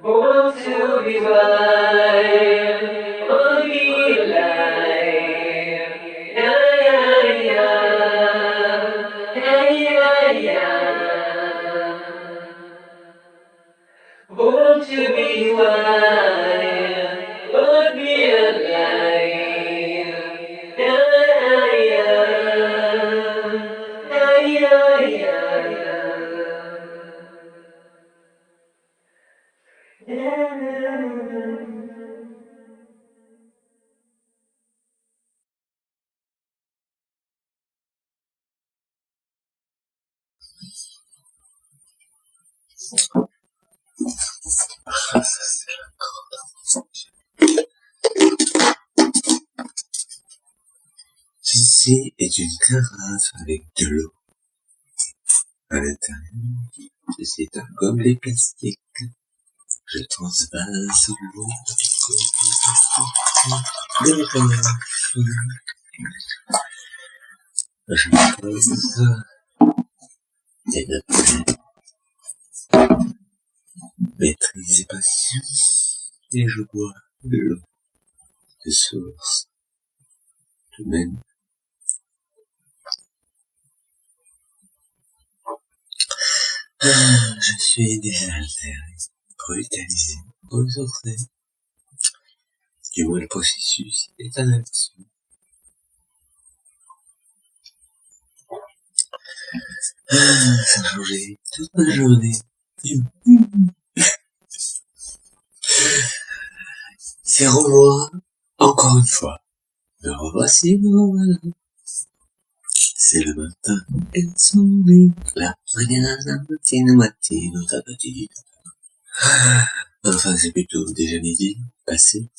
Born to be wild, or be alive. Yeah, yeah, yeah. Yeah, yeah, yeah. Born to be wild, or be alive. Yeah, yeah, yeah. Yeah, yeah, yeah. Ceci est une carafe avec de l'eau à l'intérieur. Ceci est un gobelet plastique. Je transvase l'eau dans le gobelet plastique. Je pose des notes, maîtrise et patience, et je bois de l'eau de source. Tout de même, je suis désaltéré, brutalisé, ressourcé. Du moins, le processus est un là-dessus. Ça a changé toute ma journée. C'est moi, encore une fois. Me revoici, me revoilà. C'est le matin, et son lit. La mattino, tatati. Enfin, c'est plutôt déjà midi, passé.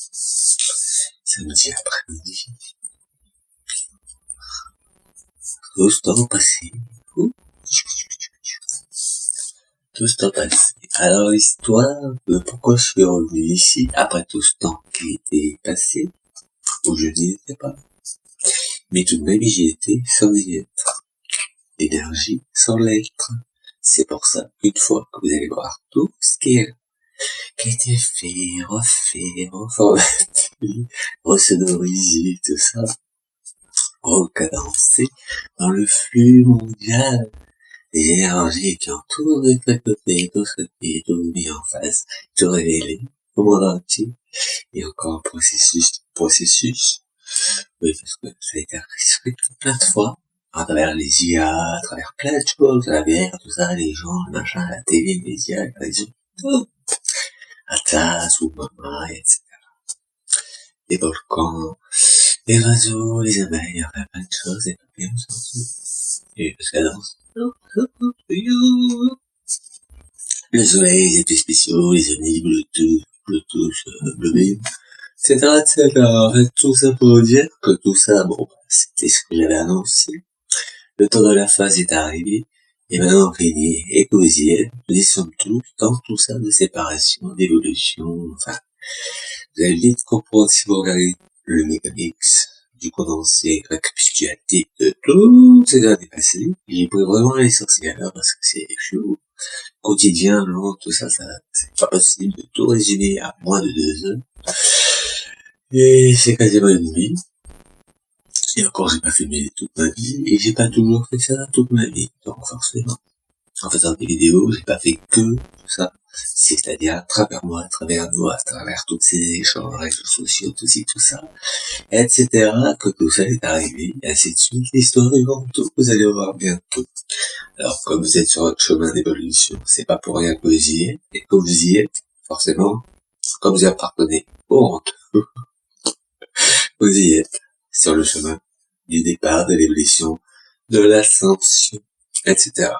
Samedi après-midi. Tout ce temps passé. Tout ce temps passé. Alors, l'histoire de pourquoi je suis revenu ici, après tout ce temps qui était passé, où je n'y étais pas. Mais tout de même, j'y étais sans y être. L'énergie sans l'être. C'est pour ça qu'une fois que vous allez voir tout ce qui a été fait, refait, reformaté, resonorisé, tout ça, recadencé dans le flux mondial des énergies qui entourent de chaque côté, tout ce qui est tout mis en face, tout révélé au monde entier, et encore processus, oui, parce que ça a été réécrit plein de fois, à travers les IA, à travers plein de choses, la guerre, tout ça, les gens, le machin, la télé, les médias, les réseaux, tout. Atlas, ou Mama, etc. Les volcans, les réseaux, les abeilles, enfin plein de choses, et puis on s'en fout. Et parce qu'elle danse. Le soleil, les effets spéciaux, les amis, Bluetooth, Bluebeam, etc., etc. En fait, tout ça pour dire que tout ça, bon, c'était ce que j'avais annoncé. Le temps de la phase est arrivé, et maintenant on finit, et que vous y êtes, nous y sommes tous, dans tout ça de séparation, d'évolution, enfin, vous allez vite comprendre si vous regardez le mégamix du condensé récapitulatif de toutes ces années passées. J'ai pris vraiment l'essentiel, parce que c'est chaud, quotidien, long, tout ça, c'est pas possible de tout résumer à moins de 2 heures. Et c'est quasiment une nuit. Et encore, j'ai pas filmé toute ma vie, et j'ai pas toujours fait ça toute ma vie. Donc, forcément, en faisant des vidéos, j'ai pas fait que ça. C'est-à-dire, à travers moi, à travers nous, à travers tous ces échanges, réseaux sociaux, tout ci, tout ça, etc., que tout ça est arrivé, et ainsi de suite. L'histoire du grand tout, vous allez voir bientôt. Alors, comme vous êtes sur votre chemin d'évolution, c'est pas pour rien que vous y êtes, et que vous y êtes, forcément, comme vous y appartenez au monde, vous y êtes, sur le chemin du départ, de l'évolution, de l'ascension, etc.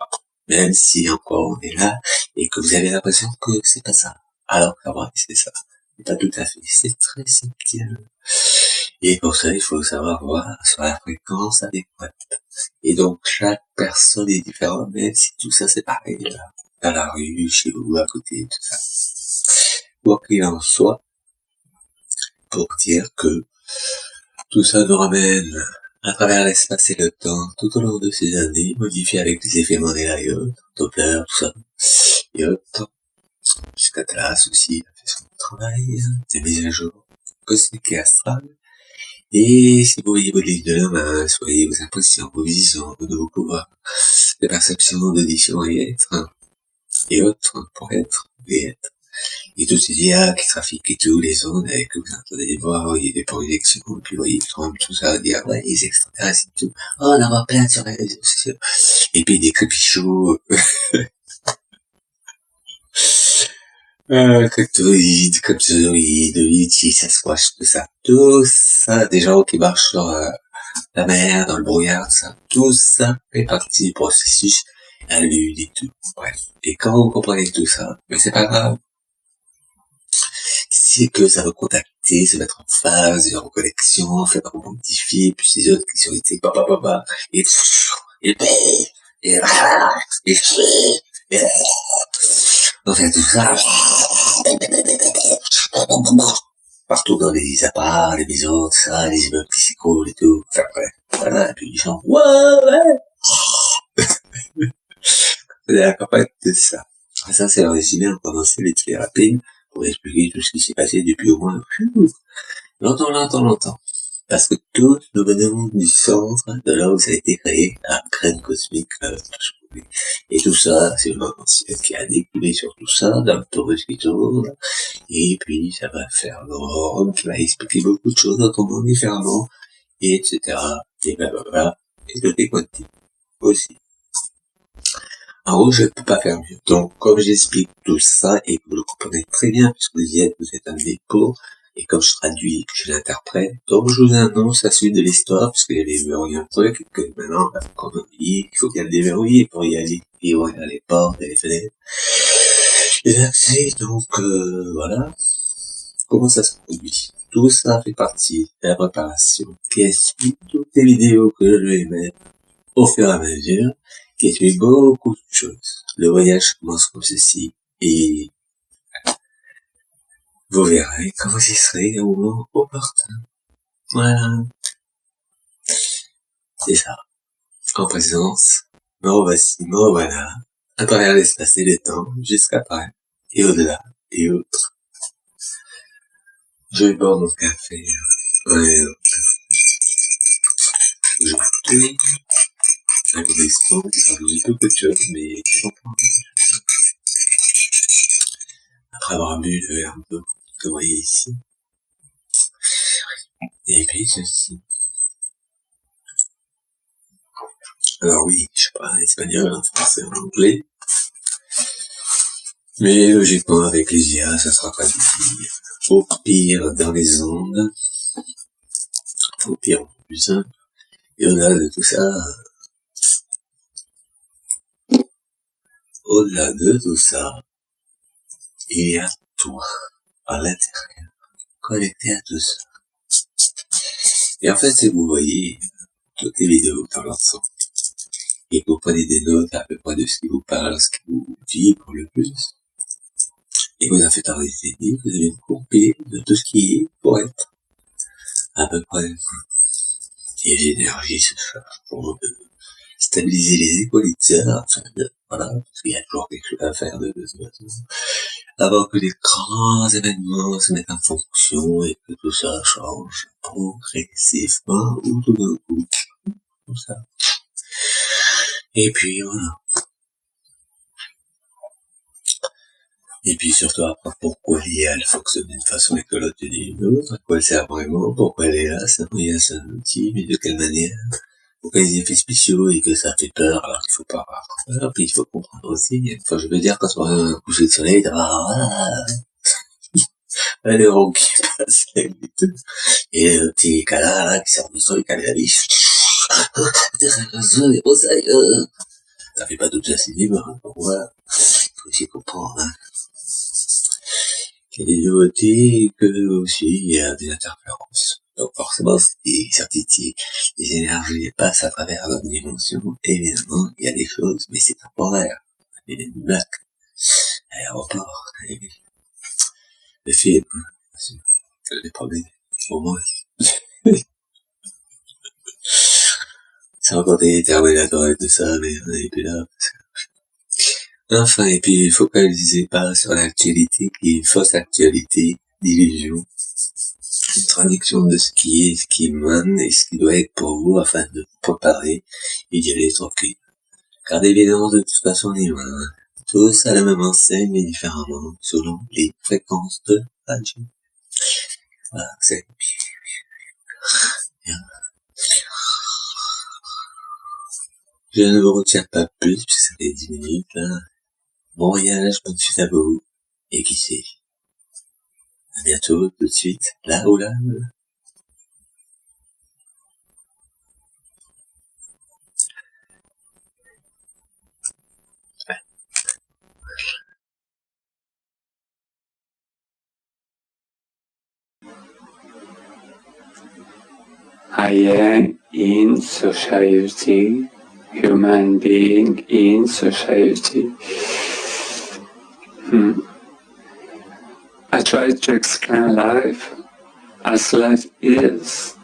Même si encore on est là, et que vous avez l'impression que c'est pas ça. Alors qu'à vrai, c'est ça. Mais pas tout à fait. C'est très subtil. Et pour ça, il faut savoir voir sur la fréquence adéquate. Et donc, chaque personne est différente, même si tout ça c'est pareil, là, dans la rue, chez vous, à côté, tout ça. quoi qu'il en soit, pour dire que tout ça nous ramène à travers l'espace et le temps, tout au long de ces années, modifié avec les effets Mandela et autres, Doppler, tout ça, et autres, jusqu'à Atlas aussi, a fait son travail, des mises à jour cosmiques et astrales. Et si vous voyez vos livres de la main, soyez vos impressions, vos visions, vos nouveaux pouvoirs, des perceptions, d'audition et être, et autres, pour être, et être. Et tous ces IA qui trafiquent et tout, les ondes, et que vous entendez voir, il y a des projections, et puis vous voyez Trump, tout ça, dire, ouais, les extraterrestres et tout. Oh, on en voit plein sur les réseaux sociaux. Et puis des crépichots, captoïdes, Vichy, Sasquatch, tout ça, des gens qui marchent sur la mer, dans le brouillard, tout ça fait partie du processus à l'une et tout. Bref. Et quand vous comprenez tout ça, mais c'est pas grave. C'est que ça va contacter, se mettre en phase, en connexion, faire modifier, puis ces autres qui sont été, enfin tout ça, partout dans les apparts, les maisons, tout ça, les immeubles qui s'écroulent et tout, enfin bref, voilà, et puis les gens, ouais, c'est la campagne de ça. Ça, c'est le résumé en condensé vite fait rapide, pour expliquer tout ce qui s'est passé depuis au moins, longtemps. Parce que tous nous venons du centre de là où ça a été créé, la graine cosmique, et tout ça, c'est le ciel qui a découlé sur tout ça, dans le torus qui tourne, et puis ça va faire l'homme qui va expliquer beaucoup de choses dans ton monde différemment, et etc., et blablabla, et de tes quantités aussi. En gros, je ne peux pas faire mieux. Donc, comme j'explique tout ça, et que vous le comprenez très bien, puisque vous êtes amené pour, et comme je traduis, que je l'interprète, donc je vous annonce la suite de l'histoire, puisqu'il y avait verrouillé un truc, et que maintenant, comme on dit, il faut bien le déverrouiller pour y aller, et ouvrir les portes et les fenêtres, les accès, donc, voilà. Comment ça se produit? Tout ça fait partie de la préparation, qui explique toutes les vidéos que je vais mettre au fur et à mesure, qui explique beaucoup de choses. Le voyage commence comme ceci, et vous verrez quand vous y serez au moment opportun. Voilà. C'est ça. En présence, me revoici, me revoilà, à travers l'espace et le temps, jusqu'après, et au-delà, et autres. Je vais boire mon café. Ouais, je vais avec des sons, ça vous dit beaucoup de choses, mais je comprends. Après avoir bu le verre d'eau que vous voyez ici. Et puis ceci. Alors oui, je sais pas, en espagnol, en français, en anglais. Mais logiquement, avec les IA, ça sera traduit au pire dans les ondes, au pire en plus simple. Et au-delà de tout ça, il y a toi, à l'intérieur, connecté à tout ça. Et en fait, si vous voyez toutes les vidéos dans l'ensemble, et que vous prenez des notes à peu près de ce qui vous parle, ce qui vous vibre le plus, et que vous en faites un résumé, vous avez une compilée de tout ce qui est pour être à peu près. Et l'énergie se charge pour stabiliser les équalisateurs, enfin, voilà, parce qu'il y a toujours quelque chose à faire de toute façon, avant que les grands événements se mettent en fonction et que tout ça change progressivement ou tout d'un coup, comme ça. Et puis voilà. Et puis surtout apprendre pourquoi l'IA elle fonctionne d'une façon et que l'autre d'une autre, à quoi elle sert vraiment, pourquoi elle est là, c'est un moyen, c'est un outil, mais de quelle manière, pourquoi les effets spéciaux et que ça fait peur alors qu'il faut pas avoir peur, puis il faut comprendre aussi, enfin je veux dire quand on a un coucher de soleil, les ronds qui passent et tout, et le petit canard là qui sort du sol, qui a la biche, ça fait pas tout ça, c'est libre, hein, pour moi, il faut aussi comprendre, hein. Il y a des nouveautés, que aussi il y a des interférences. Donc forcément, c'est des certitudes, les énergies passent à travers notre dimension. Évidemment, il y a des choses, mais c'est temporaire. Il y a des blagues à l'aéroport. les films, les premiers, au moins. C'est encore des Terminators et tout ça, mais on n'est plus là. Enfin, et puis focalisez pas sur l'actualité qui est une fausse actualité, d'illusion. Une traduction de ce qui est, ce qui émane et ce qui doit être pour vous afin de vous préparer et d'y aller tranquille. Car évidemment, de toute façon, on est loin. Tous à la même enseigne, mais différemment, selon les fréquences de radio. Voilà, c'est bien. Je ne vous retiens pas plus, puisque ça fait 10 minutes, là. Bon voyage, bonne suite à vous. Et qui sait? À bientôt, tout de suite, là ou là. I am in society, human being in society. I try to explain life as life is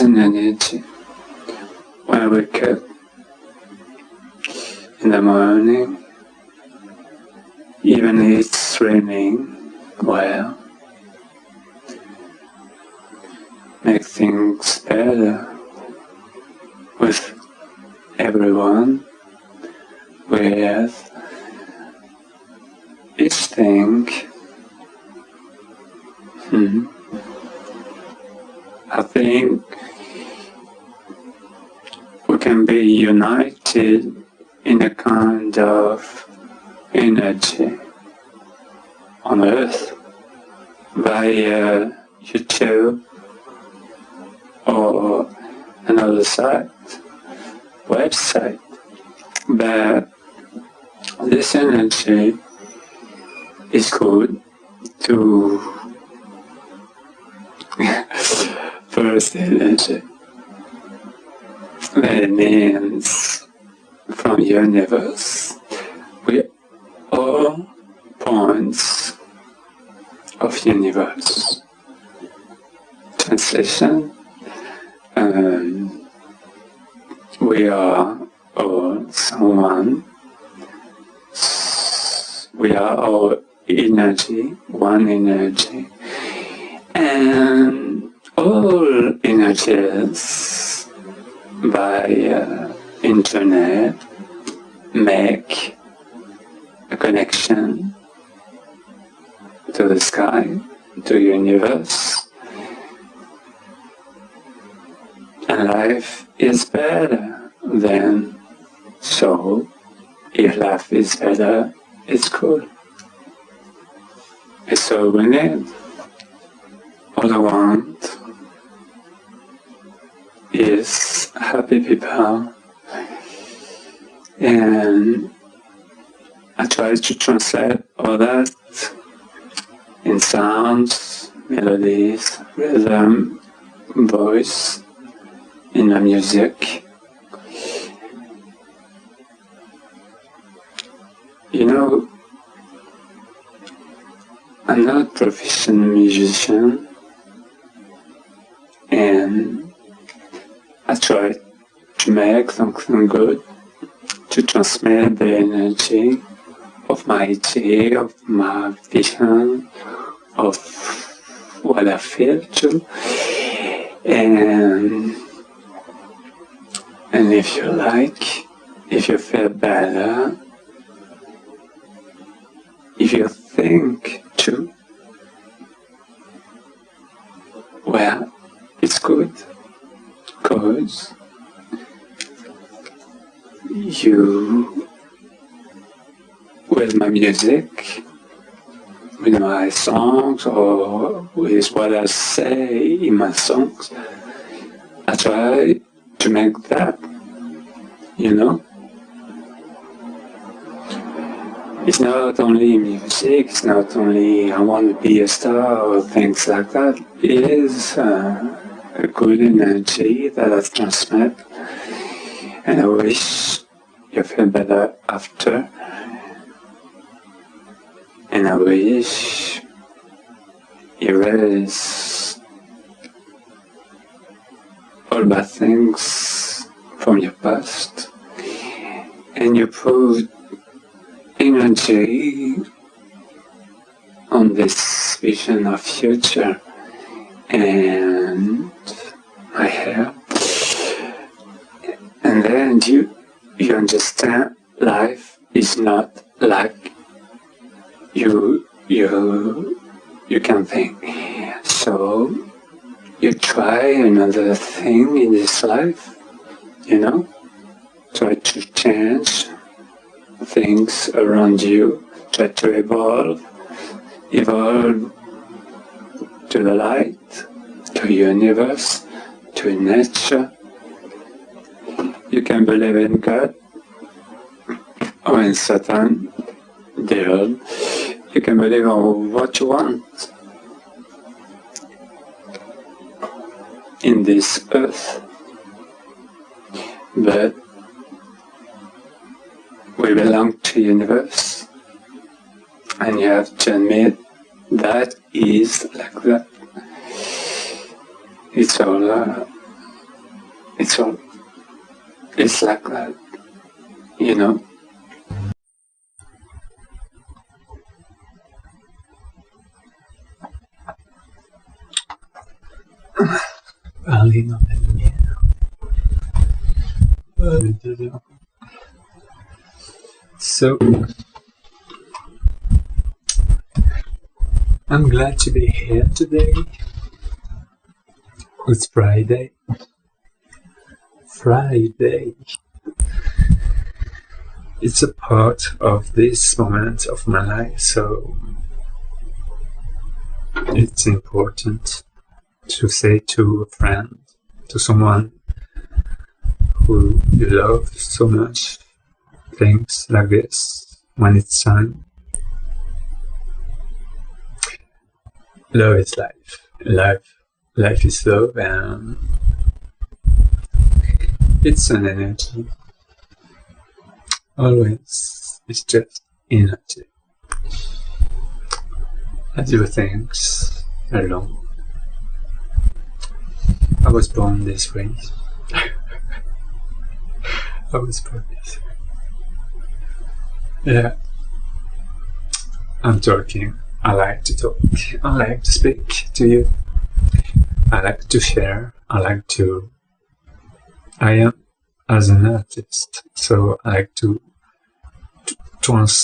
an energy. When I wake up in the morning, even if it's raining, well, make things better with everyone, with each thing. I think we can be united in a kind of energy on Earth via YouTube or another website, but this energy is good to first energy. That means from universe, we all points of universe. Translation. We are all someone. We are all energy, one energy, and all energies by internet make a connection to the sky, to the universe, and life is better then. So, if life is better, it's cool. It's all we need. All I want is happy people, and I try to translate all that in sounds, melodies, rhythm, voice, in my music. You know, I'm not a professional musician, and I try to make something good, to transmit the energy of my idea, of my vision, of what I feel too. And if you like, if you feel better, if you think too, well, it's good, because you, with my music, with my songs, or with what I say in my songs, I try to make that, you know? It's not only music, it's not only I want to be a star or things like that. It is a good energy that I transmit, and I wish you feel better after. And I wish erase all bad things from your past, and you put energy on this vision of future. And I have, and then you understand life is not like you can think. So you try another thing in this life, try to change things around you, try to evolve to the light, to universe, to nature. You can believe in God or in Satan, devil. You can believe in what you want in this earth, but we belong to the universe, and you have to admit that is like that. It's like that, Parler dans la lumière. So, I'm glad to be here today. It's Friday. It's a part of this moment of my life, so it's important to say to a friend, to someone who you love so much, things like this when it's time. Love is life. Life is love, and it's an energy. Always, it's just energy. I do things alone. I was born this way. Yeah. I'm talking. I like to talk. I like to speak to you. I like to share. I am as an artist, so I like to transmit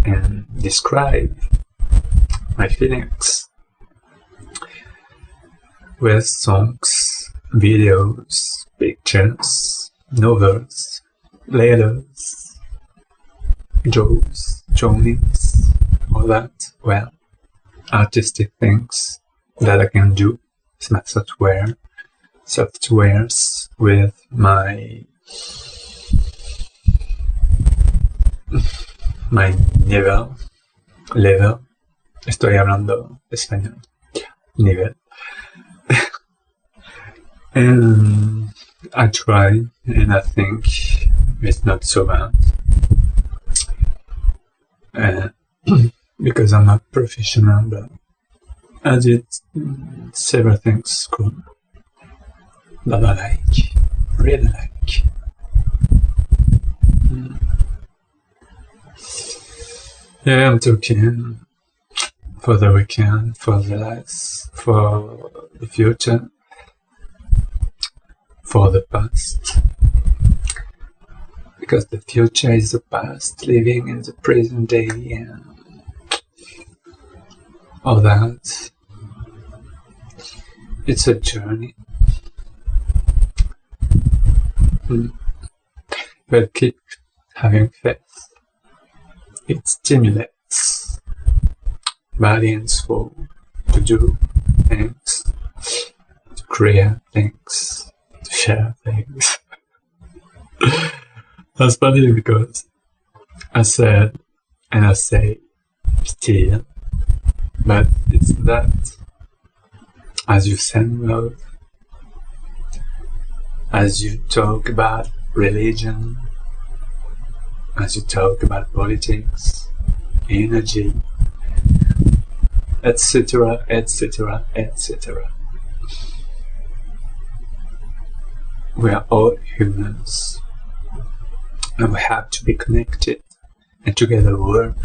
and describe my feelings with songs, videos, pictures, novels, letters, jokes, drawings, all that. Well, artistic things that I can do with my softwares with my level. Estoy hablando español. Nivel. And I try, and I think it's not so bad. Because I'm not professional, but I did several things cool that I really like. Yeah, I'm talking for the weekend, for the lives, for the future, for the past. Because the future is the past, living in the present day and all that. It's a journey. But keep having faith. It stimulates body and soul to do things, to create things, to share things. That's funny because I said, and I say still, but it's that as you send love, as you talk about religion, as you talk about politics, energy, etc., etc., etc. We are all humans, and we have to be connected and together work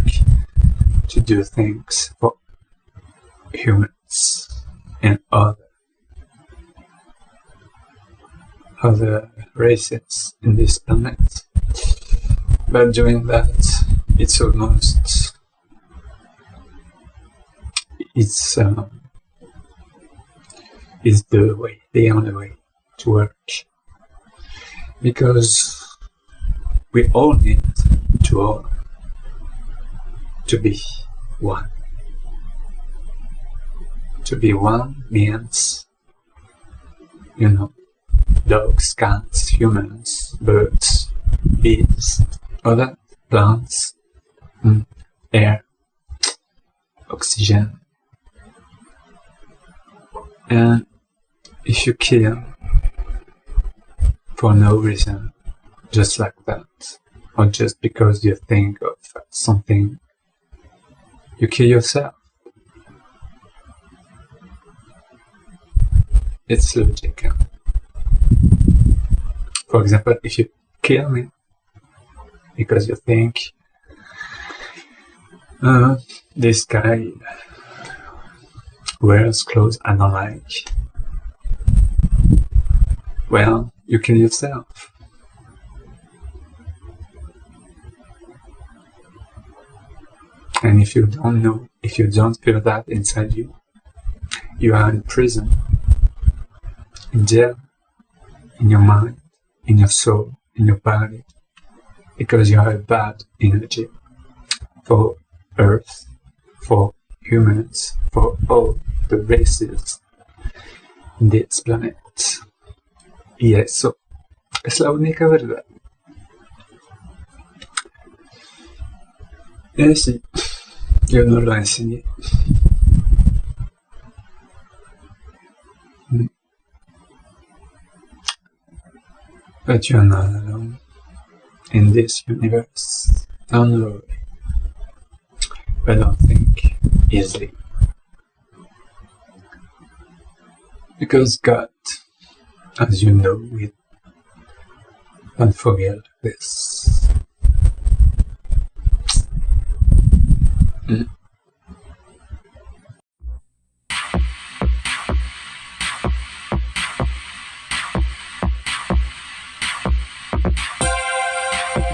to do things for humans and other races in this planet. But doing that, it's the only way to work, because we all need to be one. To be one means, dogs, cats, humans, birds, bees, other plants, air, oxygen. And if you kill for no reason, just like that, or just because you think of something, you kill yourself. It's logical. For example, if you kill me because you think this guy wears clothes I don't like, well, you kill yourself. And if you don't feel that inside you, you are in prison, in jail, in your mind, in your soul, in your body, because you are a bad energy for Earth, for humans, for all the races in this planet. Y eso es la única verdad. Sí, yo no lo enseñé. But you're not alone in this universe. Don't worry. But don't think easily. Because God, as you know, we don't forget this.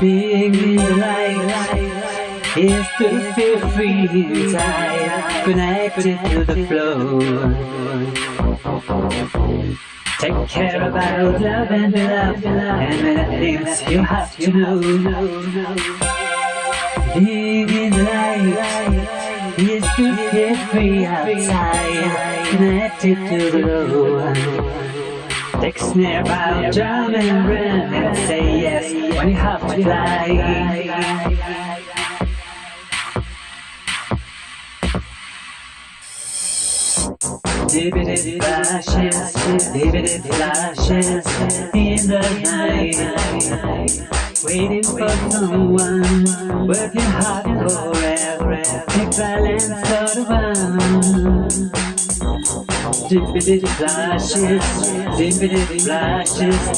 Being in the light is to feel free inside, connected to the flow. Take care about love and love, and many things you have to know. Being in the light is to feel free outside, connected to the flow. Take snare about drum and run and say yes when you have to fly. Divided flashes in the night, waiting for someone, working hard forever, take balance of the one. Divided flashes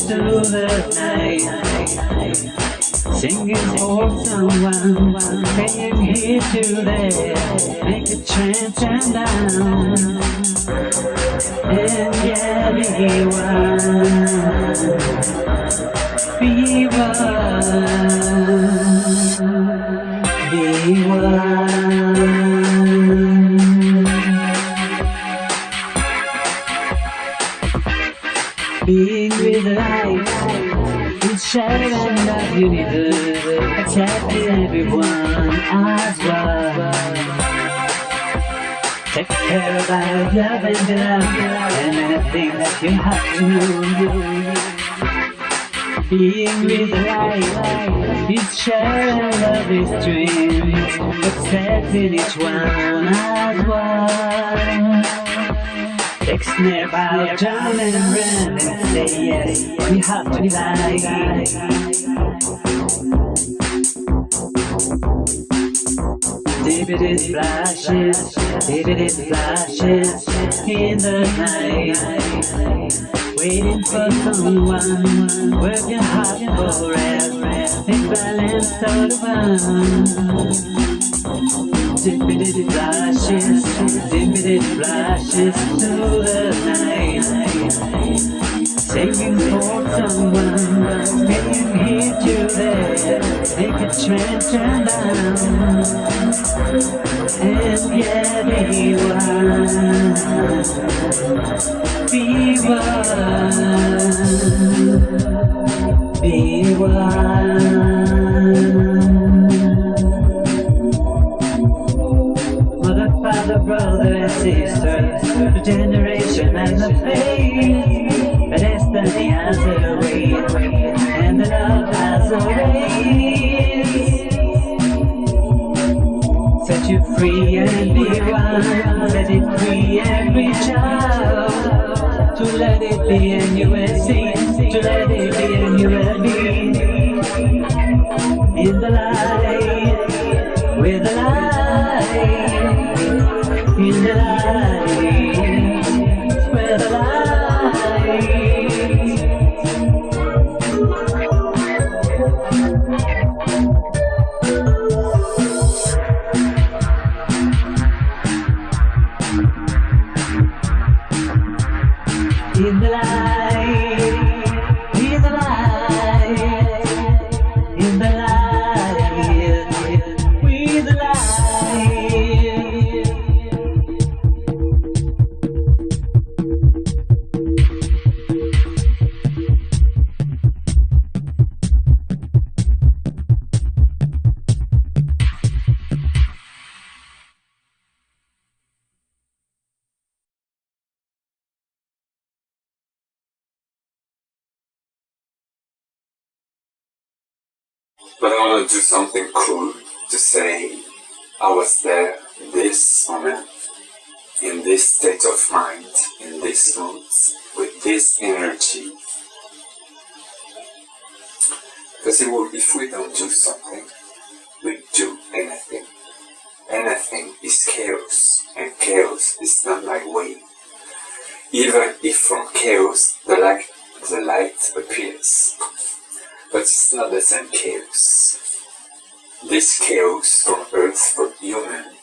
through the night, singing for someone, paying heed to them, make a chant and down, and yeah, be one. Being with light, with shadow and love universe, accepting everyone as one. Take care of our love and love, and many things you have to know. Being with light, with shadow and love is dreams, accepting each one as one. Take snare about drum and run and say yes when you have to fly. Vivid flashes, vivid flashes in the night. Waiting for someone, working hard for it. Think balance all around. Vivid flashes through the night. Singing for someone, can you hear you there? Make a trend turn down. And yeah, be one. Mother, father, brother and sister, the generation and the faith. The destiny has a way, and the love has a way. Set you free and be one. Set it free and reach out. To let it be and you will see. To let it be and you will be. In the light, with the light. In the light, with the light. In the light, in the light, in the light, with the light. But I want to do something cool to say I was there in this moment, in this state of mind, in this mood, with this energy. Because if we don't do something, we do anything. Anything is chaos, and chaos is not my way. Even if from chaos the light appears. But it's not the same chaos. This chaos from Earth, from humans,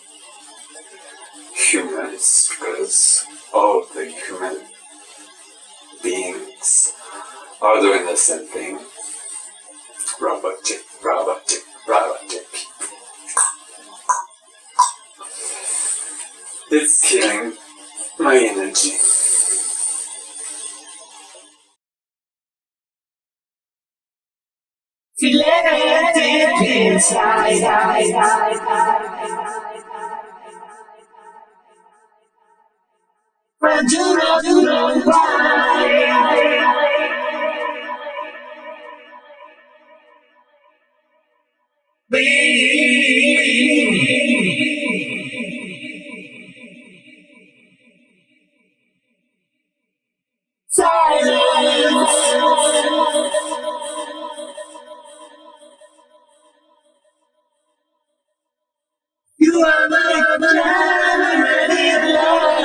because all the human beings are doing the same thing. Robotic. It's killing my energy. Feel it deep inside. But do not why. Silence. You are my January love,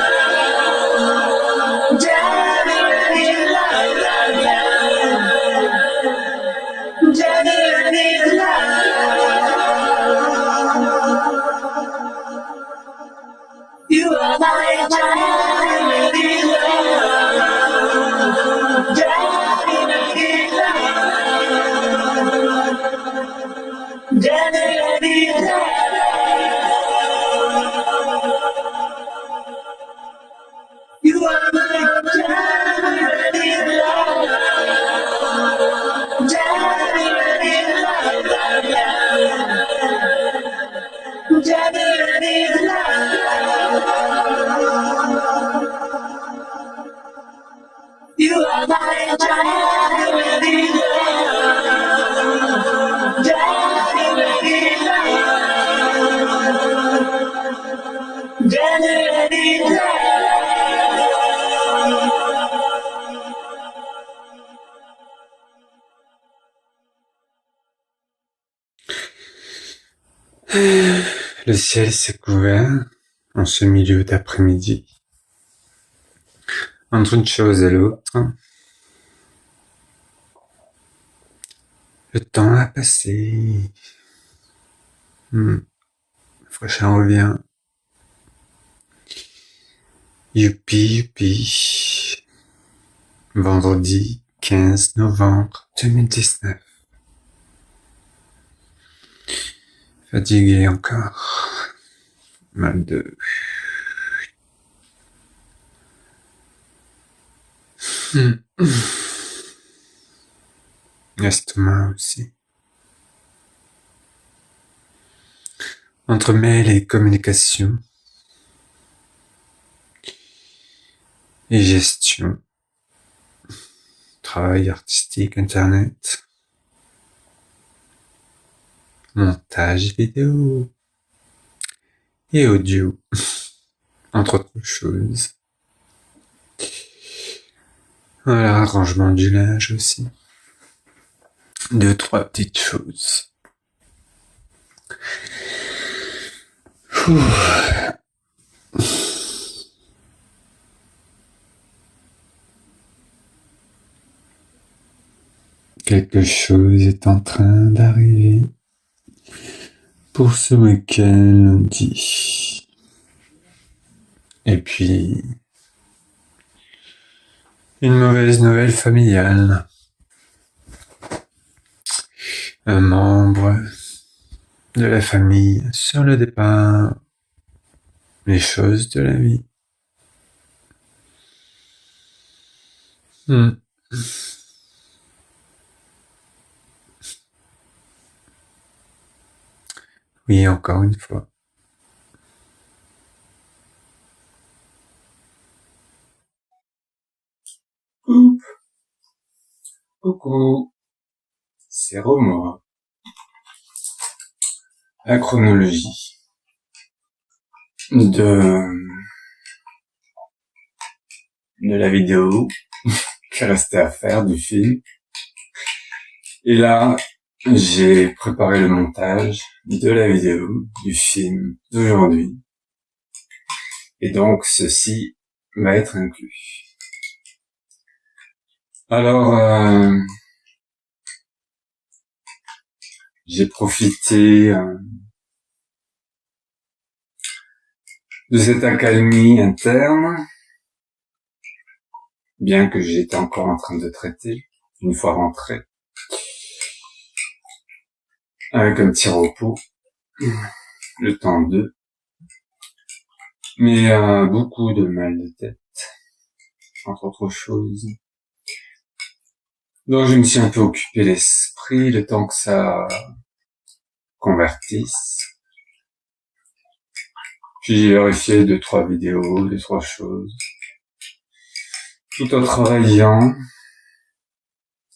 January love, January love. You are my January love, January love, January love. You are my January love, January love, January love. You are my January love, January love, January love. Le ciel s'est couvert en ce milieu d'après-midi. Entre une chose et l'autre, le temps a passé. La fraîcheur revient. Youpi, youpi. Vendredi 15 novembre 2019. Fatigué encore. Mal de... L'estomac aussi. Entre mails et communication. Et gestion. Travail artistique, internet. Montage vidéo. Et audio. Entre autres choses. Voilà, rangement du linge aussi. 2-3 petites choses. Quelque chose est en train d'arriver pour ce week-end lundi. Et puis, une mauvaise nouvelle familiale. Un membre de la famille sur le départ. Les choses de la vie. Oui, encore une fois. Coucou, c'est Romain. La chronologie de la vidéo qui restait à faire du film. Et là, j'ai préparé le montage de la vidéo du film d'aujourd'hui. Et donc, ceci va être inclus. Alors, j'ai profité de cette accalmie interne, bien que j'étais encore en train de traiter, une fois rentré, avec un petit repos, le temps d'eux, mais beaucoup de mal de tête, entre autres choses. Donc je me suis un peu occupé l'esprit, le temps que ça convertisse. Puis j'ai vérifié 2-3 vidéos, 2-3 choses, tout en travaillant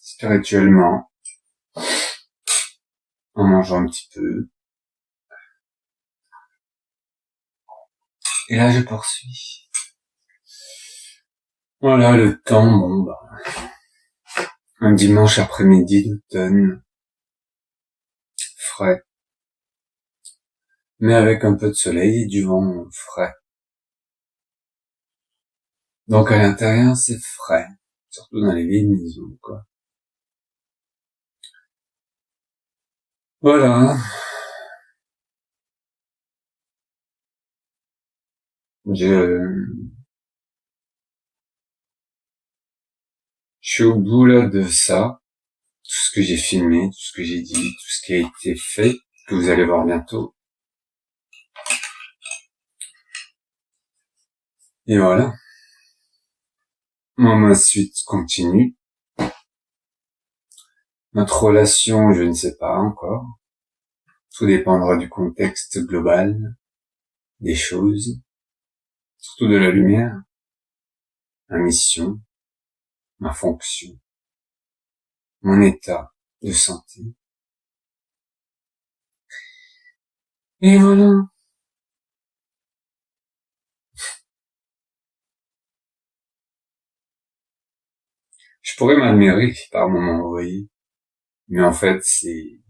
spirituellement, en mangeant un petit peu. Et là je poursuis. Voilà le temps, un dimanche après-midi d'automne, frais, mais avec un peu de soleil et du vent frais. Donc à l'intérieur c'est frais, surtout dans les vieilles maisons, quoi. Voilà. Je suis au bout là de ça, tout ce que j'ai filmé, tout ce que j'ai dit, tout ce qui a été fait, que vous allez voir bientôt. Et voilà. Moi, ma suite continue. Notre relation, je ne sais pas encore. Tout dépendra du contexte global, des choses, surtout de la lumière, ma mission, ma fonction, mon état de santé. Et voilà. Je pourrais m'admirer par moments, vous voyez. Mais en fait, je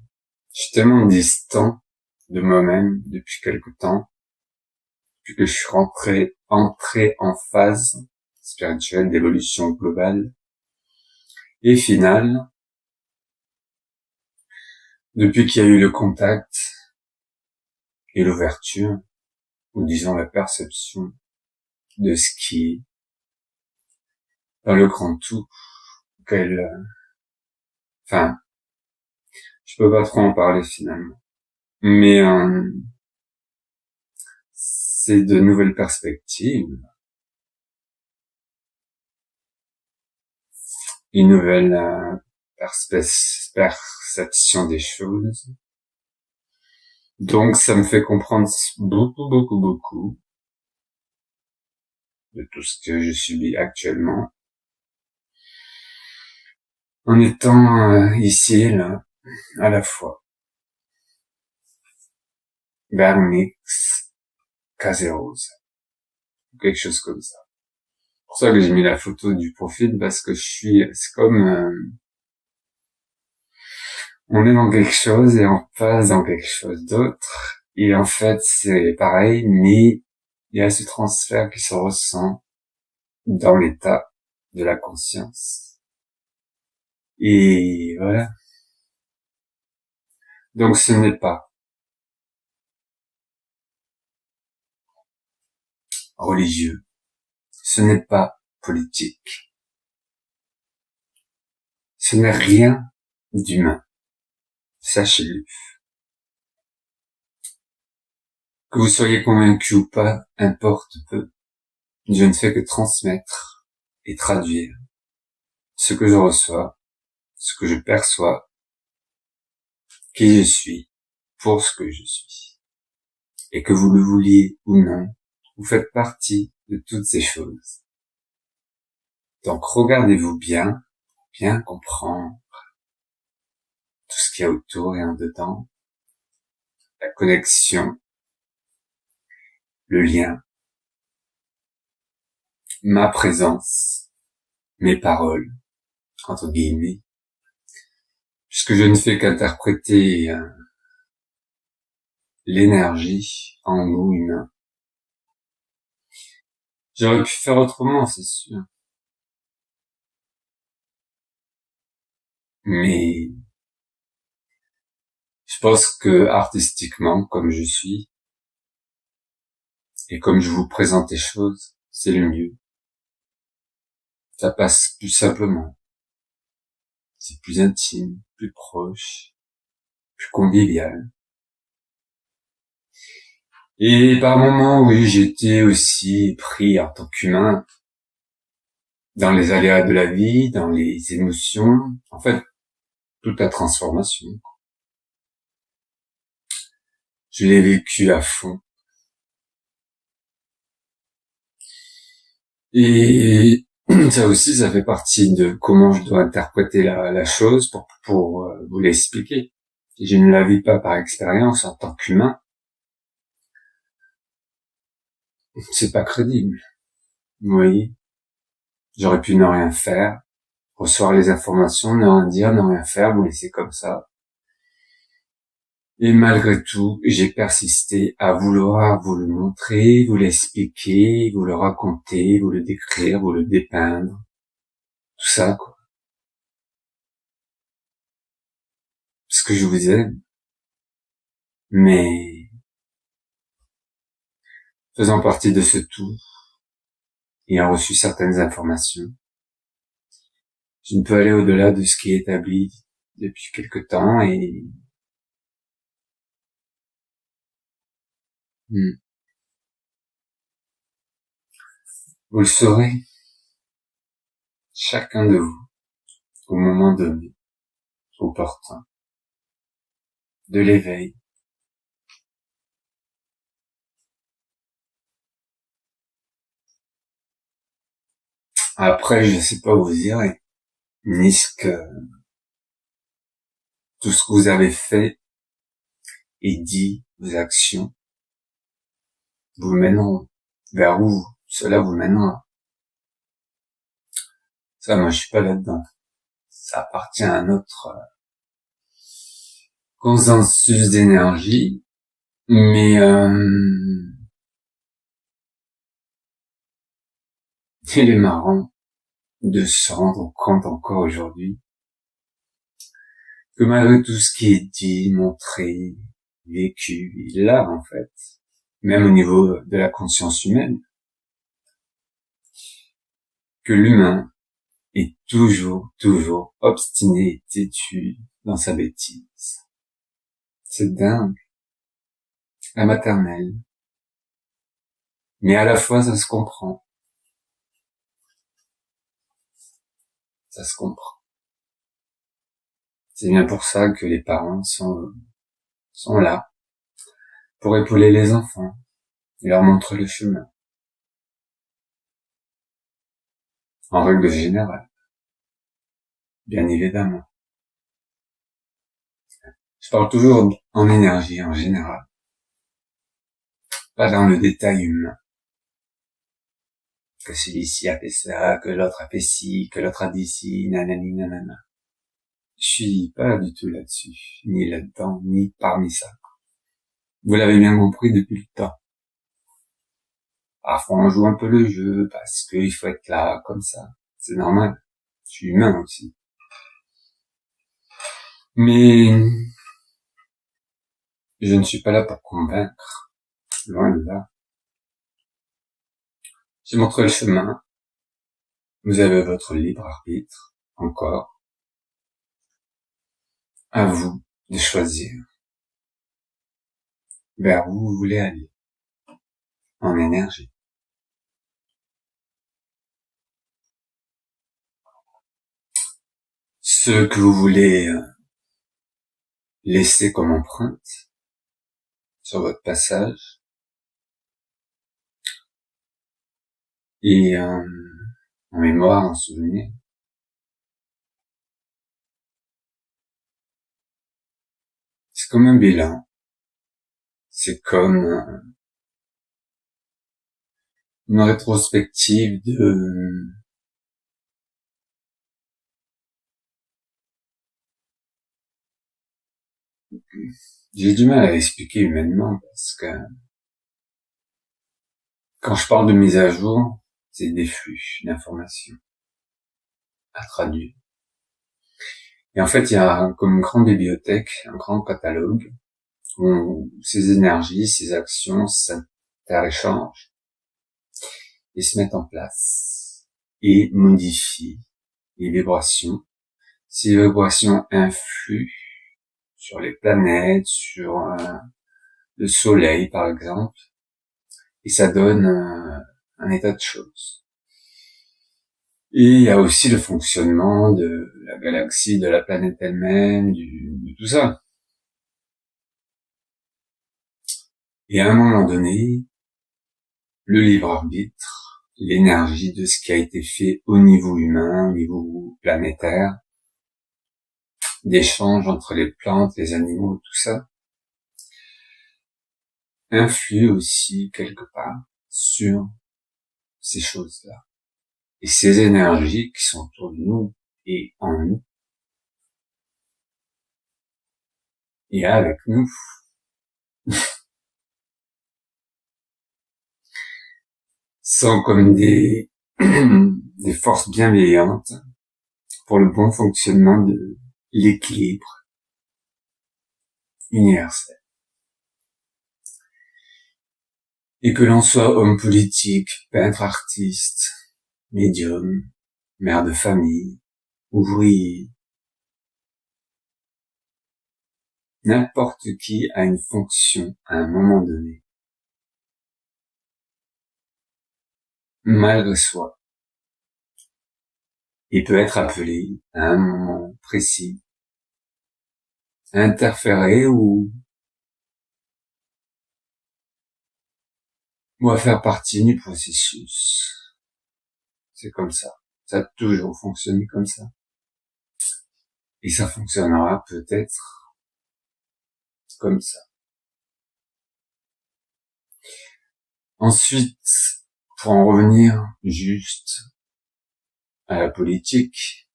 suis tellement distant de moi-même depuis quelque temps, depuis que je suis entré en phase spirituelle d'évolution globale et finale, depuis qu'il y a eu le contact et l'ouverture, ou disons la perception de ce qui est dans le grand tout, je peux pas trop en parler finalement, mais c'est de nouvelles perspectives, une nouvelle perception des choses. Donc ça me fait comprendre beaucoup de tout ce que je subis actuellement, en étant ici et là, à la fois, Vernix, Caseros, quelque chose comme ça. C'est pour ça que j'ai mis la photo du profil, parce que c'est comme, on est dans quelque chose et on passe dans quelque chose d'autre, et en fait c'est pareil, mais il y a ce transfert qui se ressent dans l'état de la conscience. Et voilà. Donc ce n'est pas religieux, ce n'est pas politique, ce n'est rien d'humain, sachez-le. Que vous soyez convaincu ou pas, importe peu, je ne fais que transmettre et traduire ce que je reçois, ce que je perçois, qui je suis, pour ce que je suis. Et que vous le vouliez ou non, vous faites partie de toutes ces choses. Donc regardez-vous bien comprendre tout ce qu'il y a autour et en dedans, la connexion, le lien, ma présence, mes paroles, entre guillemets, puisque je ne fais qu'interpréter l'énergie en nous humains. J'aurais pu faire autrement, c'est sûr. Mais je pense que artistiquement, comme je suis, et comme je vous présente les choses, c'est le mieux. Ça passe plus simplement. C'est plus intime, plus proche, plus convivial. Et par moments, oui, j'étais aussi pris en tant qu'humain dans les aléas de la vie, dans les émotions, en fait, toute la transformation. Je l'ai vécu à fond. Et ça aussi, ça fait partie de comment je dois interpréter la chose pour vous l'expliquer. Si je ne la vis pas par expérience en tant qu'humain, c'est pas crédible. Vous voyez? J'aurais pu ne rien faire, recevoir les informations, ne rien dire, ne rien faire, vous laisser comme ça. Et malgré tout, j'ai persisté à vouloir vous le montrer, vous l'expliquer, vous le raconter, vous le décrire, vous le dépeindre. Tout ça, quoi. Parce que je vous aime. Mais, faisant partie de ce tout, ayant reçu certaines informations, je ne peux aller au-delà de ce qui est établi depuis quelque temps et vous le saurez, chacun de vous, au moment donné, opportun, de l'éveil. Après, je ne sais pas où vous irez, ni tout ce que vous avez fait et dit, vos actions, vous mèneront vers où cela vous mènera. Ça, moi, je suis pas là-dedans. Ça appartient à notre consensus d'énergie Mais il est marrant de se rendre compte encore aujourd'hui que malgré tout ce qui est dit, montré, vécu, il l'a en fait, même au niveau de la conscience humaine, que l'humain est toujours obstiné et têtu dans sa bêtise. C'est dingue. La maternelle. Mais à la fois, ça se comprend. Ça se comprend. C'est bien pour ça que les parents sont là, pour épauler les enfants et leur montrer le chemin. En règle générale. Bien évidemment. Je parle toujours en énergie, en général. Pas dans le détail humain. Que celui-ci a fait ça, que l'autre a fait ci, que l'autre a dit ci, nanani, nanana. Je suis pas du tout là-dessus, ni là-dedans, ni parmi ça. Vous l'avez bien compris depuis le temps. Parfois on joue un peu le jeu, parce qu'il faut être là, comme ça. C'est normal. Je suis humain aussi. Mais je ne suis pas là pour convaincre. Loin de là. J'ai montré le chemin. Vous avez votre libre arbitre, encore. À vous de choisir vers où vous voulez aller, en énergie. Ce que vous voulez laisser comme empreinte sur votre passage et en mémoire, en souvenir. C'est comme un bilan. C'est comme une rétrospective de j'ai du mal à l'expliquer humainement parce que quand je parle de mise à jour, c'est des flux d'informations à traduire. Et en fait, il y a comme une grande bibliothèque, un grand catalogue où ces énergies, ces actions s'interéchangent et se mettent en place et modifient les vibrations. Ces vibrations influent sur les planètes, sur le soleil par exemple, et ça donne un état de choses. Et il y a aussi le fonctionnement de la galaxie, de la planète elle-même, de tout ça. Et à un moment donné, le libre arbitre, l'énergie de ce qui a été fait au niveau humain, au niveau planétaire, d'échanges entre les plantes, les animaux, tout ça, influe aussi quelque part sur ces choses-là. Et ces énergies qui sont autour de nous et en nous, et avec nous, sont comme des forces bienveillantes pour le bon fonctionnement de l'équilibre universel. Et que l'on soit homme politique, peintre, artiste, médium, mère de famille, ouvrier, n'importe qui a une fonction à un moment donné, malgré soi, et peut être appelé à un moment précis, à interférer ou à faire partie du processus. C'est comme ça. Ça a toujours fonctionné comme ça. Et ça fonctionnera peut-être comme ça. Ensuite, pour en revenir juste à la politique,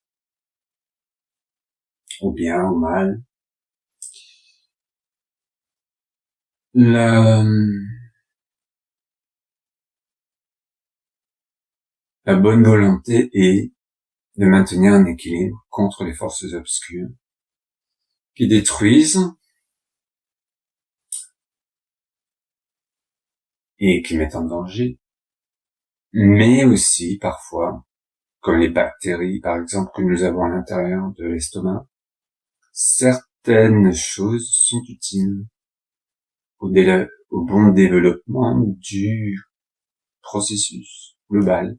au bien, au mal, La bonne volonté est de maintenir un équilibre contre les forces obscures qui détruisent et qui mettent en danger, mais aussi parfois, comme les bactéries par exemple que nous avons à l'intérieur de l'estomac, certaines choses sont utiles au bon développement du processus global.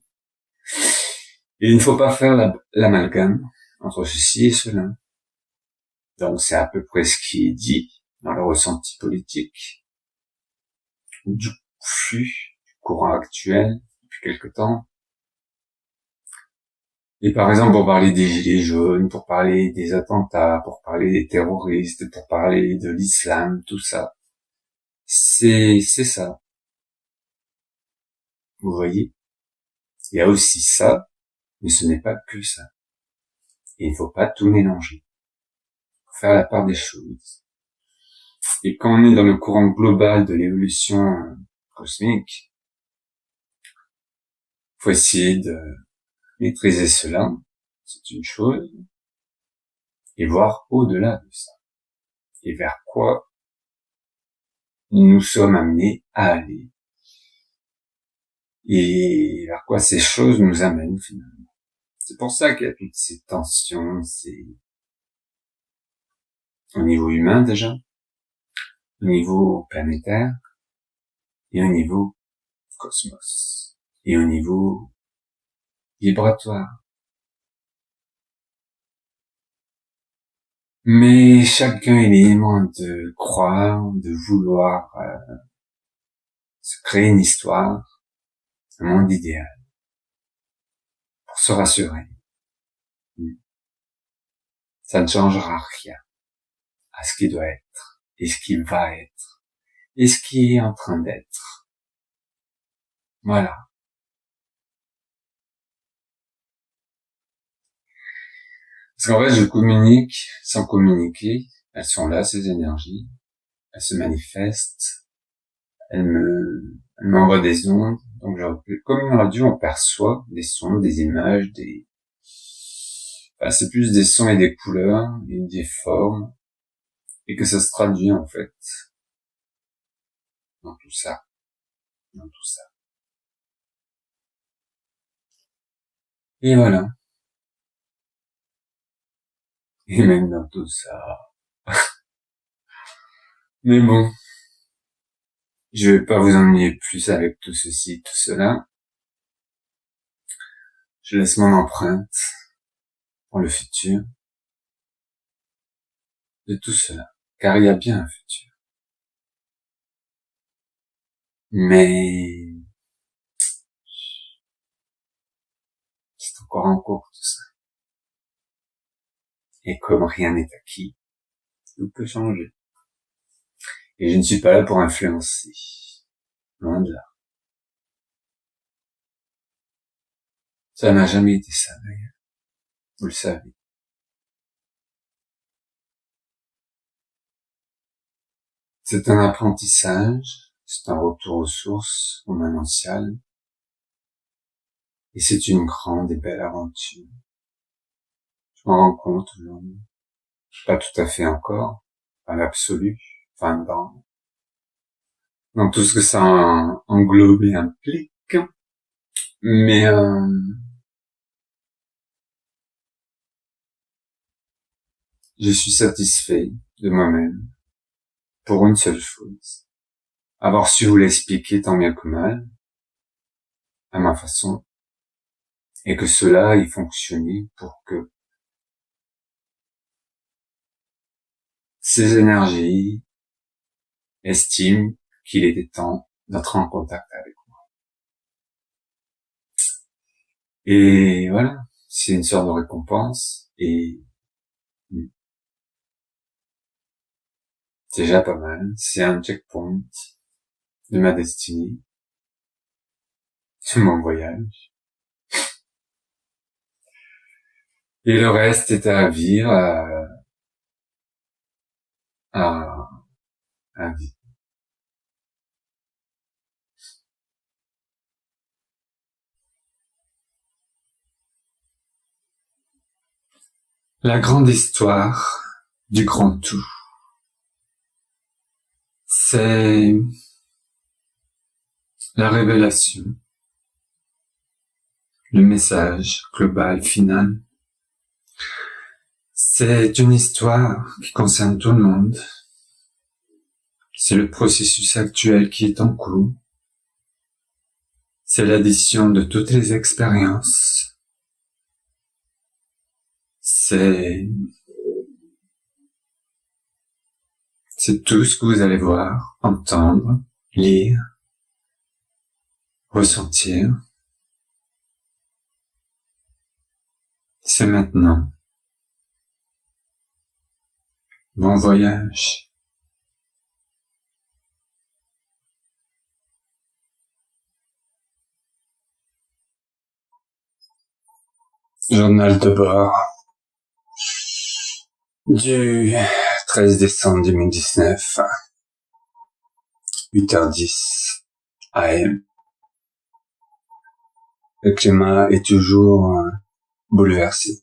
Et il ne faut pas faire l'amalgame entre ceci et cela. Donc c'est à peu près ce qui est dit dans le ressenti politique du flux du courant actuel depuis quelque temps. Et par exemple, pour parler des gilets jaunes, pour parler des attentats, pour parler des terroristes, pour parler de l'islam, tout ça, c'est ça. Vous voyez? Il y a aussi ça, mais ce n'est pas que ça. Et il ne faut pas tout mélanger. Il faut faire la part des choses. Et quand on est dans le courant global de l'évolution cosmique, faut essayer de maîtriser cela, c'est une chose, et voir au-delà de ça, et vers quoi nous sommes amenés à aller, et vers quoi ces choses nous amènent finalement. C'est pour ça qu'il y a toutes ces tensions, au niveau humain déjà, au niveau planétaire, et au niveau cosmos, et au niveau vibratoire. Mais chacun est libre de croire, de vouloir se créer une histoire, un monde idéal, pour se rassurer. Ça ne changera rien à ce qui doit être, et ce qui va être, et ce qui est en train d'être. Voilà. Parce qu'en fait, je communique sans communiquer. Elles sont là, ces énergies. Elles se manifestent. Elles m'envoient des ondes. Donc, comme une radio, on perçoit des sons, des images, c'est plus des sons et des couleurs, et des formes. Et que ça se traduit, en fait, dans tout ça. Et voilà. Et même dans tout ça. Mais bon. Je vais pas vous ennuyer plus avec tout ceci, tout cela. Je laisse mon empreinte pour le futur de tout cela. Car il y a bien un futur. Mais c'est encore en cours tout ça. Et comme rien n'est acquis, tout peut changer. Et je ne suis pas là pour influencer. Loin de là. Ça n'a jamais été ça d'ailleurs. Vous le savez. C'est un apprentissage, c'est un retour aux sources, au manantial. Et c'est une grande et belle aventure. Je m'en rends compte aujourd'hui. Pas tout à fait encore, à l'absolu, enfin dans tout ce que ça englobe et implique. Mais je suis satisfait de moi-même pour une seule chose. Avoir su vous l'expliquer tant bien que mal, à ma façon, et que cela ait fonctionné pour que ces énergies estiment qu'il était temps d'entrer en contact avec moi. Et voilà, c'est une sorte de récompense, et c'est déjà pas mal, c'est un checkpoint de ma destinée, de mon voyage. Et le reste est à vivre, à vivre. La grande histoire du grand tout, c'est la révélation, le message global final. C'est une histoire qui concerne tout le monde. C'est le processus actuel qui est en cours. C'est l'addition de toutes les expériences. C'est tout ce que vous allez voir, entendre, lire, ressentir. C'est maintenant. Bon voyage. Journal de bord du 13 décembre 2019, 8h10 AM. Le climat est toujours bouleversé.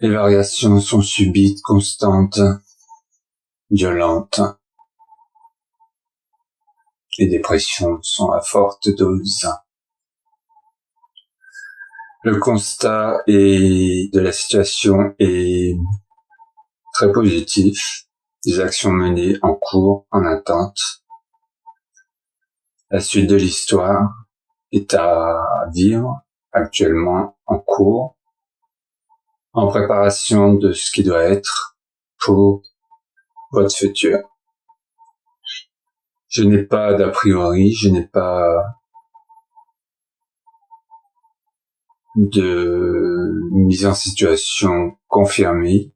Les variations sont subites, constantes, violentes. Les dépressions sont à forte dose. Le constat de la situation est très positif. Des actions menées en cours, en attente. La suite de l'histoire est à vivre, actuellement en cours, en préparation de ce qui doit être pour votre futur. Je n'ai pas d'a priori, je n'ai pas de mise en situation confirmée,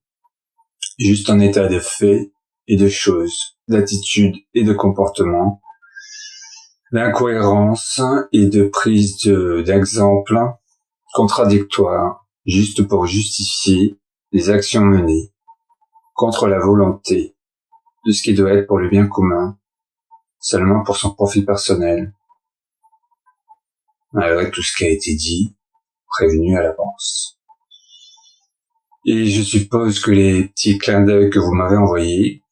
juste un état de fait et de choses, d'attitude et de comportement, d'incohérence et de prise d'exemples contradictoires, juste pour justifier les actions menées contre la volonté de ce qui doit être pour le bien commun, seulement pour son profit personnel, malgré tout ce qui a été dit, prévenu à l'avance. Et je suppose que les petits clins d'œil que vous m'avez envoyés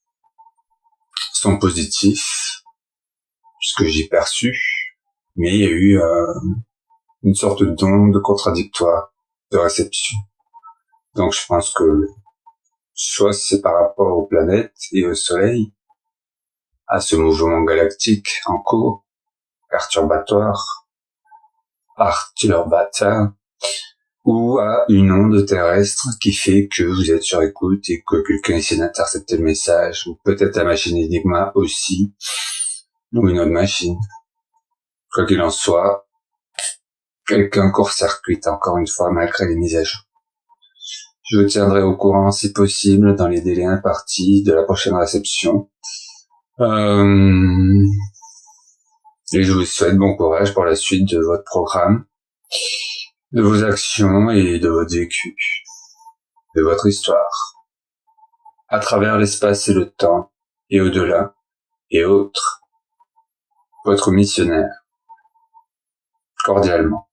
sont positifs, puisque j'ai perçu, mais il y a eu une sorte d'onde contradictoire de réception. Donc je pense que soit c'est par rapport aux planètes et au Soleil, à ce mouvement galactique en cours, perturbateur, ou à une onde terrestre qui fait que vous êtes sur écoute et que quelqu'un essaie d'intercepter le message, ou peut-être la machine Enigma aussi, ou une autre machine. Quoi qu'il en soit, quelqu'un court-circuite encore une fois malgré les mises à jour. Je vous tiendrai au courant si possible dans les délais impartis de la prochaine réception. Et je vous souhaite bon courage pour la suite de votre programme, de vos actions et de votre vécu, de votre histoire, à travers l'espace et le temps, et au-delà, et autres, votre missionnaire, cordialement.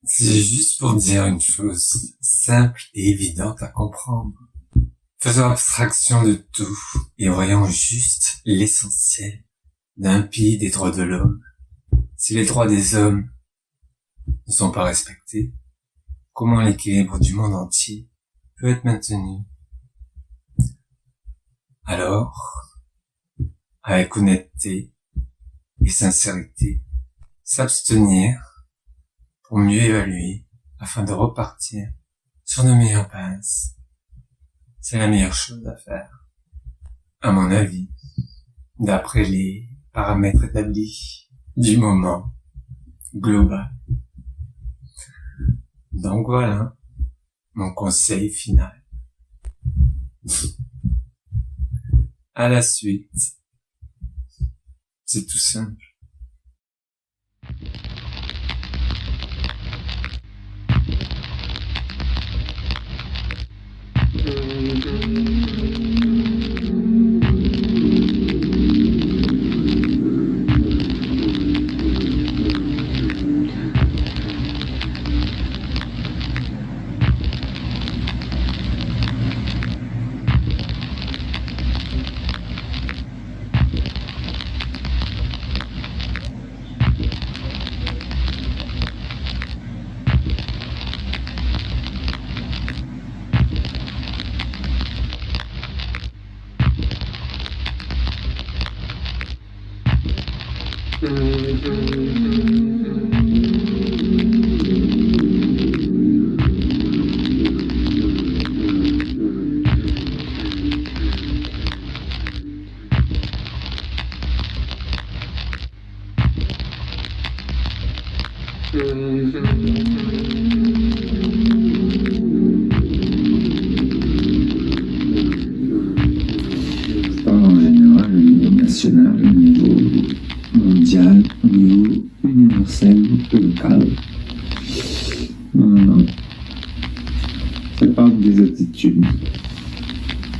C'est juste pour dire une chose simple et évidente à comprendre. Faisons abstraction de tout et voyons juste l'essentiel d'un pays des droits de l'homme. Si les droits des hommes ne sont pas respectés, comment l'équilibre du monde entier peut être maintenu? Alors, avec honnêteté et sincérité, s'abstenir pour mieux évaluer afin de repartir sur de meilleures bases. C'est la meilleure chose à faire, à mon avis, d'après les paramètres établis du moment global. Donc voilà, mon conseil final. À la suite. C'est tout simple. Je parle en général au niveau national, au niveau mondial, au niveau universel, local. Ça parle des attitudes,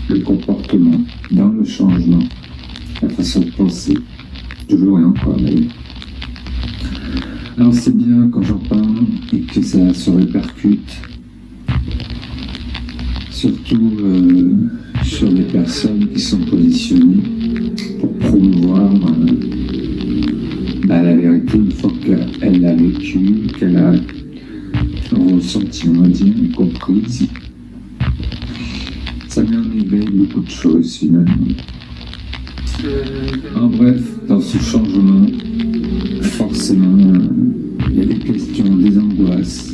le comportement, dans le changement, la façon de penser, toujours et encore d'ailleurs. Alors c'est bien quand j'en parle et que ça se répercute, surtout sur des personnes qui sont positionnées pour promouvoir la vérité une fois qu'elle l'a vécue, qu'elle a ressenti, on va dire, et comprise. Ça met en éveil beaucoup de choses finalement. En bref, dans ce changement, forcément, il y a des questions, des angoisses,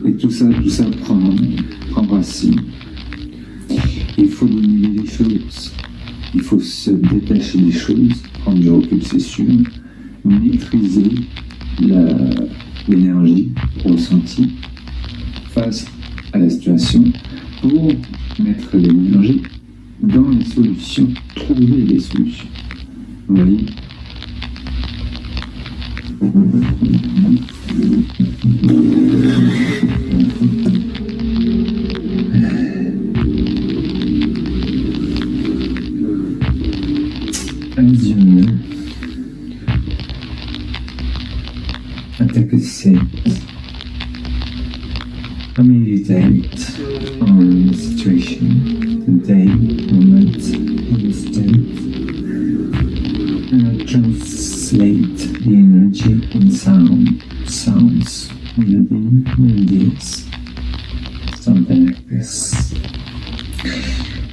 et tout ça prend racine. Il faut dénouer les choses, il faut se détacher des choses, prendre du recul, c'est sûr, maîtriser l'énergie ressentie face à la situation pour mettre l'énergie dans les solutions, trouver des solutions. Vous voyez ? As you know, I take a seat, I meditate on the situation, the day, moment, instant, and I translate the energy in sounds, melodies, something like this,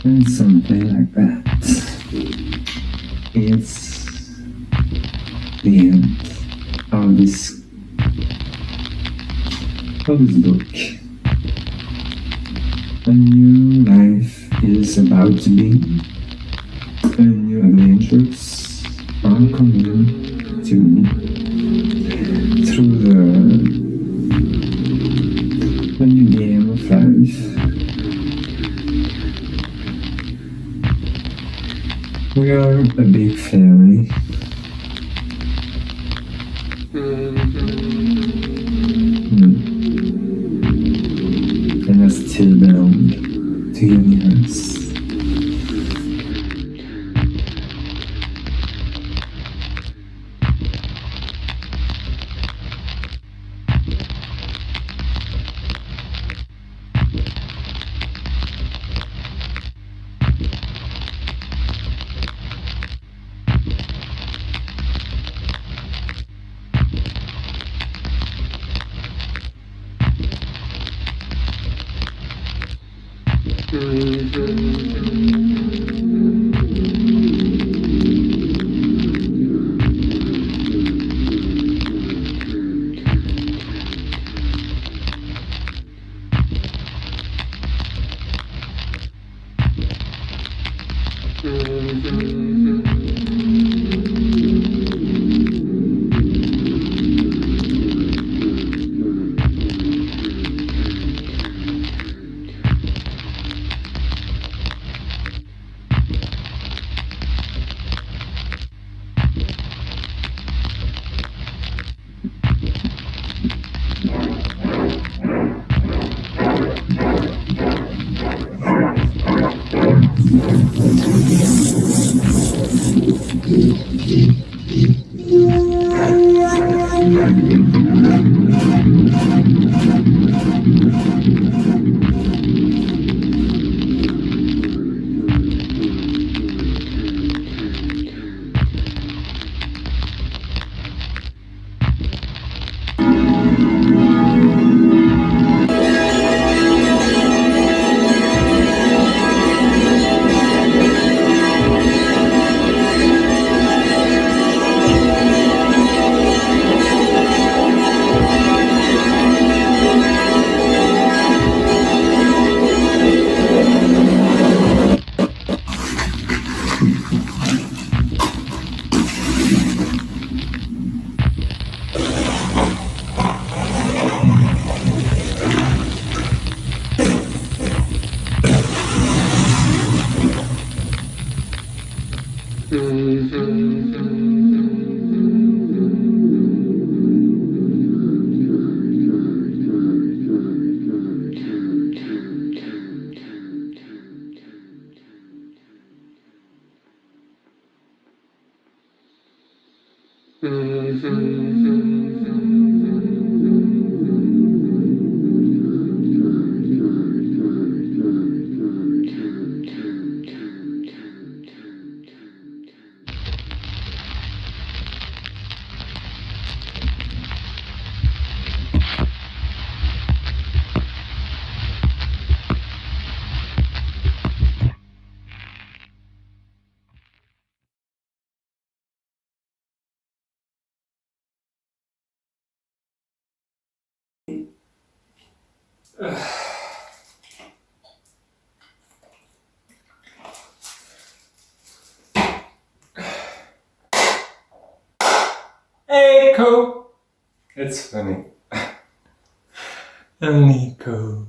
and something like that. It's the end of this book. A new life is about to begin. A new adventures are coming to me through the new game of life. We are a big family. And I still belong to universe. Echo! It's funny. Nico.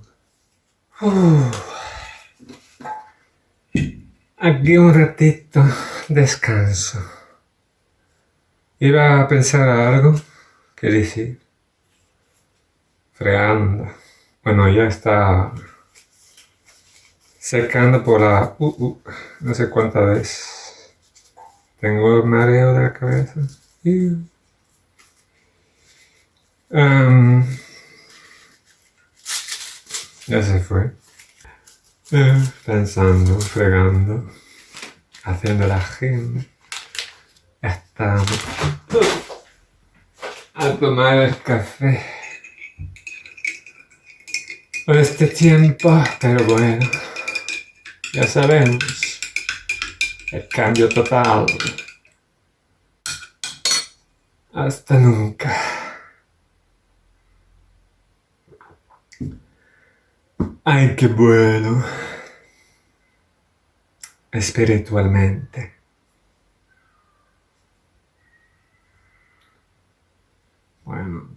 Aquí un ratito descanso. Iba a pensar algo que decir. Fregando. Bueno, ya está secando por la no sé cuántas veces. Tengo mareo de la cabeza. Ya se fue. Pensando, fregando, haciendo la gente. Estamos a tomar el café. Por este tiempo, pero bueno, ya sabemos, el cambio total. Hasta nunca. Ay, qué bueno. Espiritualmente. Bueno.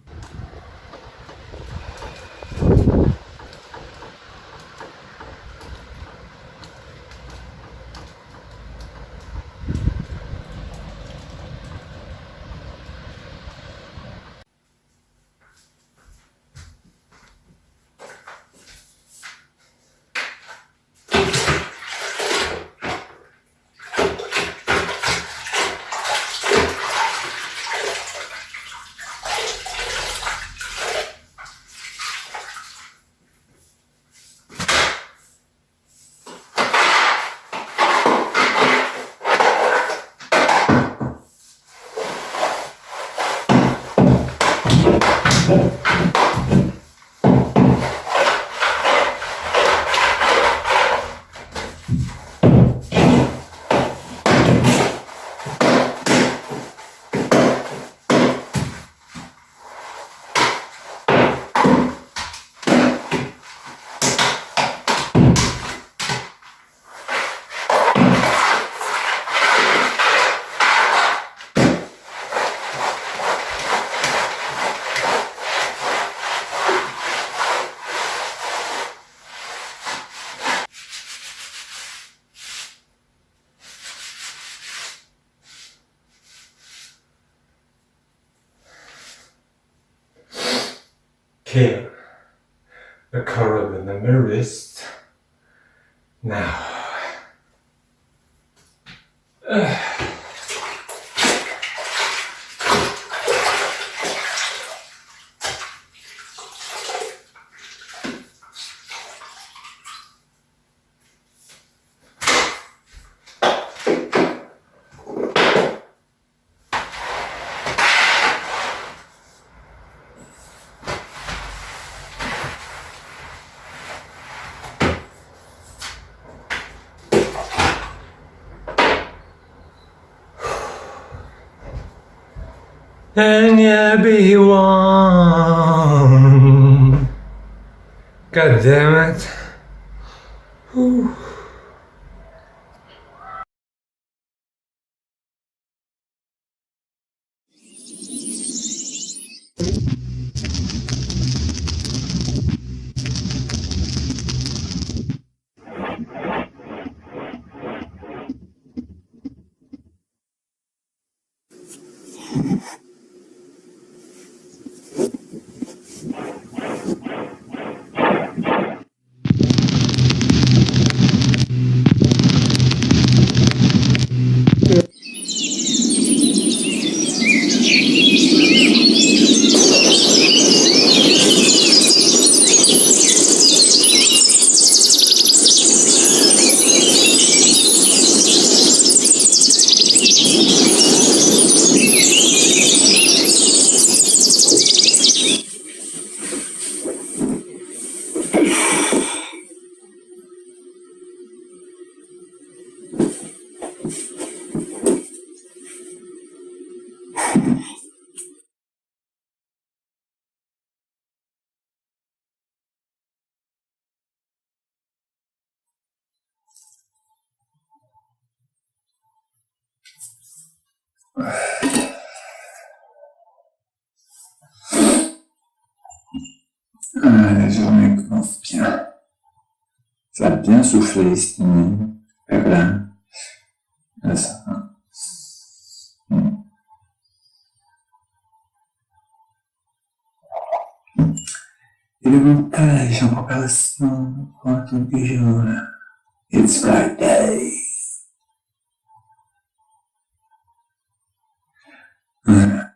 Here, the curl in the wrist. Now. And you'll be warm. God damn it. Whew. La journée commence bien. Ça a bien soufflé cette nuit. Là, ça. Et le montage en préparation pour un truc du jour. It's Friday. Voilà.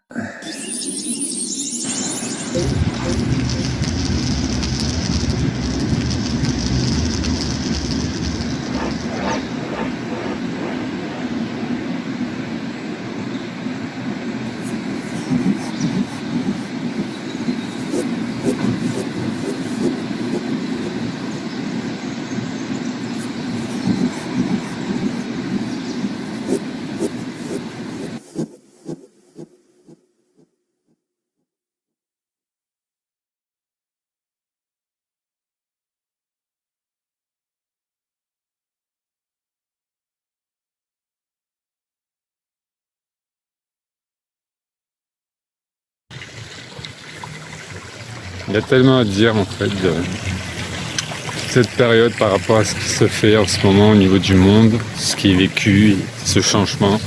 Il y a tellement à dire en fait de toute cette période par rapport à ce qui se fait en ce moment au niveau du monde, ce qui est vécu, ce changement,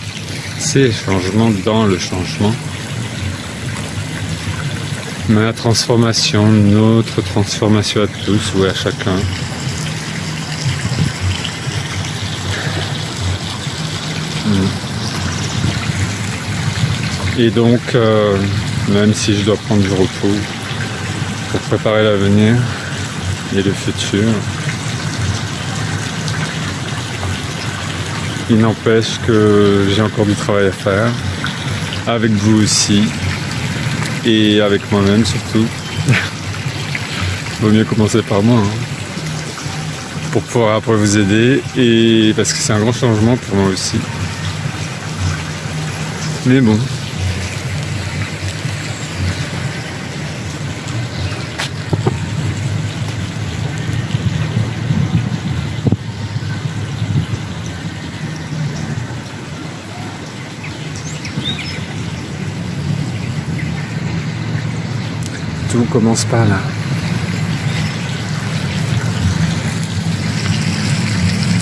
ces changements dans le changement. Ma transformation, notre transformation à tous ou à chacun. Et donc, même si je dois prendre du repos pour préparer l'avenir et le futur, il n'empêche que j'ai encore du travail à faire, avec vous aussi, et avec moi-même surtout. Vaut mieux commencer par moi, pour pouvoir après vous aider, et parce que c'est un grand changement pour moi aussi. Mais bon. Tout commence par là.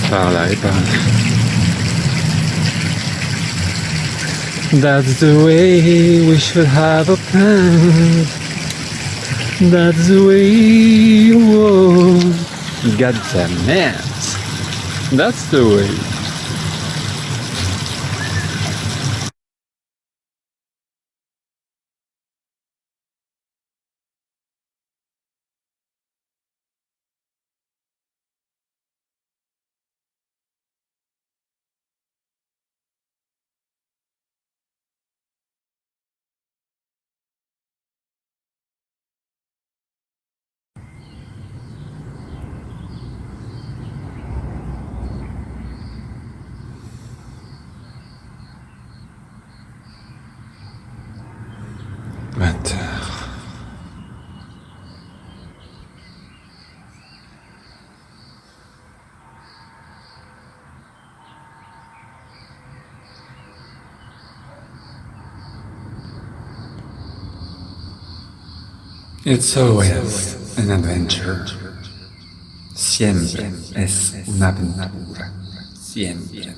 Par là et par là. That's the way we should have a plan. That's the way, whoa. God damn it. That's the way. It's always an adventure. Siempre es una aventura. Siempre.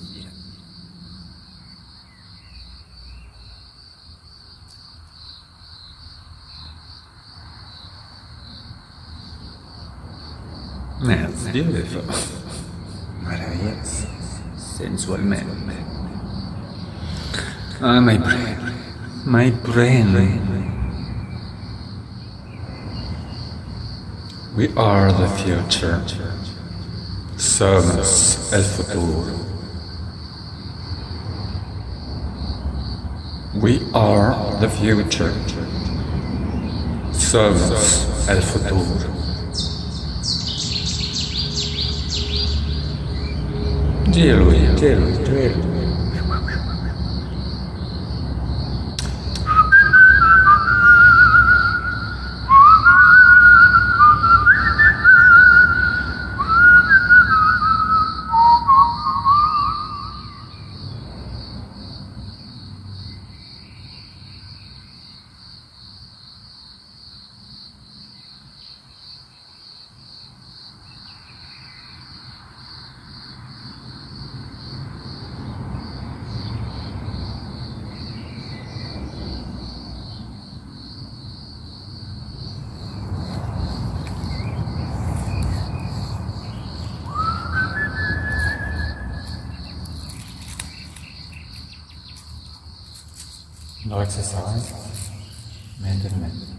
That's beautiful. Maravilloso. Sensualmente. Ah, my brain. My brain. We are the future. Somos el futuro. We are the future. Somos el futuro. Dilo. faudrait que ça s'arrête, mais tout de même.